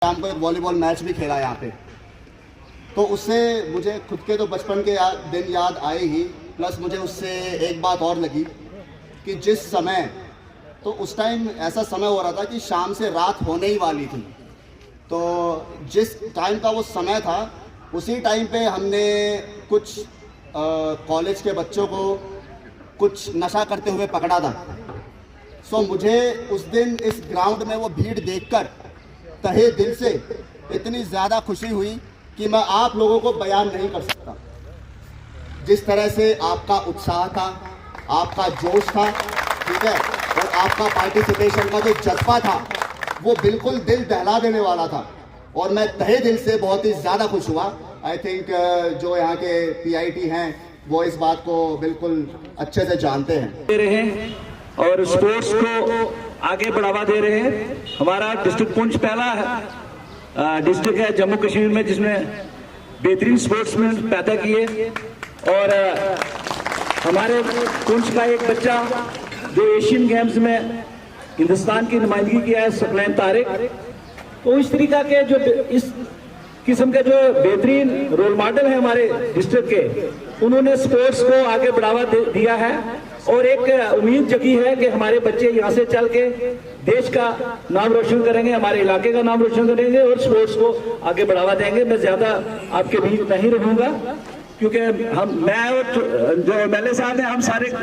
शाम को एक वॉलीबॉल मैच भी खेला यहाँ पे। तो उससे मुझे खुद के तो बचपन के दिन याद आए ही, प्लस मुझे उससे एक बात और लगी कि जिस समय, तो उस टाइम ऐसा समय हो रहा था कि शाम से रात होने ही वाली थी। तो जिस टाइम का वो समय था, उसी टाइम पे हमने कुछ कॉलेज के बच्चों को कुछ नशा करते हुए पकड़ा था। सो मुझे उस दिन इस ग्राउंड में वो भीड़ देखकर तहे दिल से इतनी ज़्यादा खुशी हुई कि मैं आप लोगों को बयान नहीं कर सकता। जिस तरह से आपका उत्साह था, आपका जोश था, ठीक है, और आपका पार्टिसिपेशन का जो जज्बा था, वो बिल्कुल दिल दहला देने वाला था। और मैं तहे दिल से बहुत ही ज़्यादा खुश हुआ। आई थिंक जो यहाँ के पीआईटी हैं वो इस बात को बिल्कुल अच्छे से जानते हैं और स्पोर्ट्स को आगे बढ़ावा दे रहे हैं। हमारा डिस्ट्रिक्ट पुंछ पहला डिस्ट्रिक्ट है जम्मू कश्मीर में जिसमें बेहतरीन स्पोर्ट्समैन पैदा किए। और हमारे पुंछ का एक बच्चा जो एशियन गेम्स में हिंदुस्तान की नुमाइंदगी किया है, सकलैन तारिक। तो इस तरीका के जो इस किस्म के जो बेहतरीन रोल मॉडल है हमारे डिस्ट्रिक्ट के, उन्होंने स्पोर्ट्स को आगे बढ़ावा दिया है। और एक उम्मीद जगी है कि हमारे बच्चे यहाँ से चल के देश का नाम रोशन करेंगे, हमारे इलाके का नाम रोशन करेंगे और स्पोर्ट्स को आगे बढ़ावा देंगे। मैं ज्यादा आपके बीच नहीं रहूंगा क्योंकि मैं और जो एमएलए साहब हैं,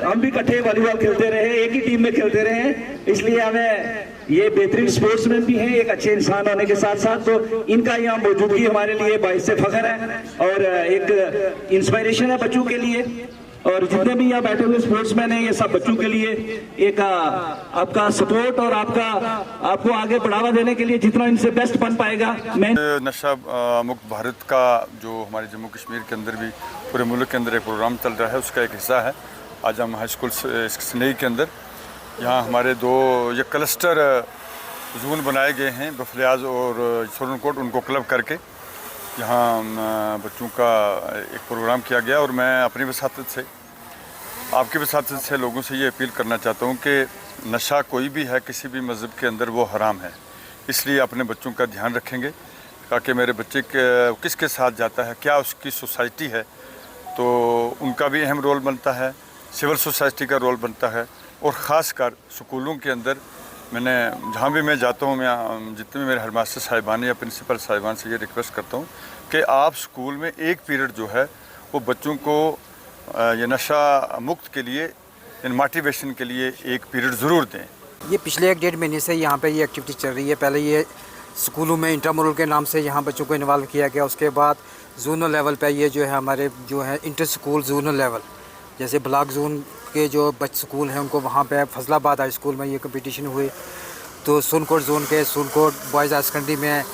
हम भी इकट्ठे वॉलीबॉल खेलते रहे, एक ही टीम में खेलते रहे हैं, इसलिए हमें ये बेहतरीन स्पोर्ट्समैन भी हैं एक अच्छे इंसान होने के साथ साथ। तो इनका यहाँ मौजूदगी हमारे लिए बाइस फख्र है और एक इंस्पायरेशन है बच्चों के लिए। और जितने भी यहाँ बैठे हुए स्पोर्ट्समैन हैं, ये सब बच्चों के लिए एक आपका सपोर्ट और आपको आगे बढ़ावा देने के लिए जितना इनसे बेस्ट बन पाएगा। मैं नशा मुक्त भारत का जो हमारे जम्मू कश्मीर के अंदर भी पूरे मुल्क के अंदर एक प्रोग्राम चल रहा है, उसका एक हिस्सा है। आज हम हाई स्कूल स्नेही के अंदर यहाँ हमारे दो ये क्लस्टर जोन बनाए गए हैं, बफलियाज और सोरनकोट, उनको क्लब करके यहाँ बच्चों का एक प्रोग्राम किया गया। और मैं अपनी वसातत से, आपकी वसातत से लोगों से ये अपील करना चाहता हूँ कि नशा कोई भी है किसी भी मज़हब के अंदर वो हराम है, इसलिए अपने बच्चों का ध्यान रखेंगे ताकि मेरे बच्चे किसके साथ जाता है, क्या उसकी सोसाइटी है, तो उनका भी अहम रोल बनता है, सिविल सोसाइटी का रोल बनता है। और ख़ास कर स्कूलों के अंदर मैंने जहाँ भी मैं जाता हूँ, मैं जितने भी मेरे हेडमास्टर साहिबान या प्रिंसिपल साहिबान से ये रिक्वेस्ट करता हूँ कि आप स्कूल में एक पीरियड जो है वो बच्चों को ये नशा मुक्त के लिए, इन मोटिवेशन के लिए एक पीरियड ज़रूर दें। ये पिछले 1-1.5 महीने से यहाँ पे ये एक्टिविटी चल रही है। पहले ये स्कूलों में इंटरमोरल के नाम से यहाँ बच्चों को इन्वॉल्व किया गया, उसके बाद जोनल लेवल पे ये जो है हमारे जो है इंटर स्कूल जोनल लेवल, जैसे ब्लॉक जोन के जो स्कूल हैं उनको वहाँ पे फजलाबाद हाई स्कूल में ये कंपटीशन हुए। तो सोनकोट जोन के सोनकोट बॉयज़ हाई सेकेंडरी में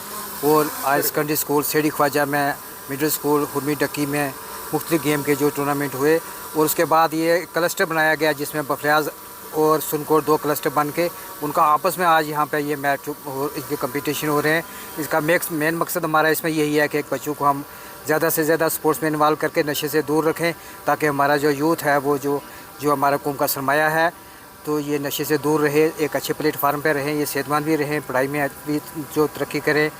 और हाई सेकेंडरी स्कूल सेठी ख्वाजा में, मिडिल स्कूल हुरमी डक्की में मुख्तलिफ गेम के जो टूर्नामेंट हुए। और उसके बाद ये क्लस्टर बनाया गया जिसमें बफलियाज और सोनकोट 2 क्लस्टर बन के उनका आपस में आज यहाँ पे ये मैच इनके कंपटीशन हो रहे हैं। इसका मेन मकसद हमारा इसमें यही है कि बच्चों को हम ज़्यादा से ज़्यादा स्पोर्ट्स में इन्वॉल्व करके नशे से दूर रखें, ताकि हमारा जो यूथ है वो जो हमारा कौम का सरमाया है, तो ये नशे से दूर रहे, एक अच्छे प्लेटफार्म पे रहें, ये सेहतमंद भी रहें, पढ़ाई में भी जो तरक्की करें।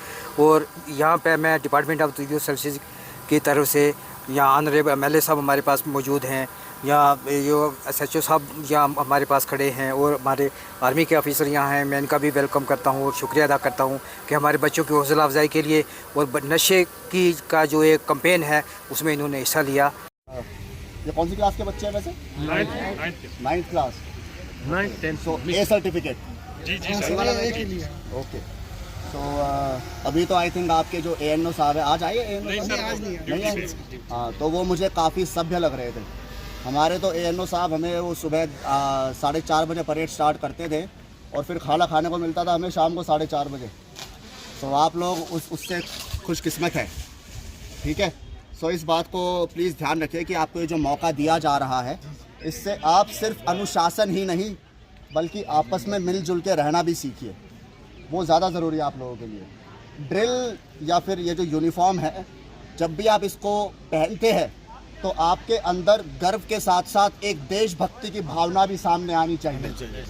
और यहाँ पे मैं डिपार्टमेंट ऑफ यूथ सर्विसेज की तरफ से यहाँ ऑनरेबल एमएलए साहब हमारे पास मौजूद हैं, यहाँ जो SHO साहब यहाँ हमारे पास खड़े हैं और हमारे आर्मी के ऑफिसर यहाँ हैं। मैं इनका भी वेलकम करता हूँ और शुक्रिया अदा करता हूँ कि हमारे बच्चों की हौसला अफजाई के लिए और नशे की का जो एक कैंपेन है उसमें इन्होंने हिस्सा लिया। ये कौन सी क्लास के बच्चे हैं वैसे? 9th class, 9th 10th। So A certificate ji okay. तो अभी तो आई थिंक आपके जो ANO साहब है, आज आए नहीं आए? हाँ, तो वो मुझे काफ़ी सभ्य लग रहे थे। हमारे तो ANO साहब हमें वो सुबह 4:30 बजे परेड स्टार्ट करते थे और फिर खाना खाने को मिलता था हमें शाम को 4:30 बजे। तो आप लोग उससे खुशकिस्मत है, ठीक है। सो इस बात को प्लीज़ ध्यान रखिए कि आपको ये जो मौका दिया जा रहा है, इससे आप सिर्फ अनुशासन ही नहीं बल्कि आपस में मिलजुल के रहना भी सीखिए, वो ज़्यादा ज़रूरी है आप लोगों के लिए। ड्रिल या फिर ये जो यूनिफॉर्म है, जब भी आप इसको पहनते हैं तो आपके अंदर गर्व के साथ साथ एक देशभक्ति की भावना भी सामने आनी चाहिए।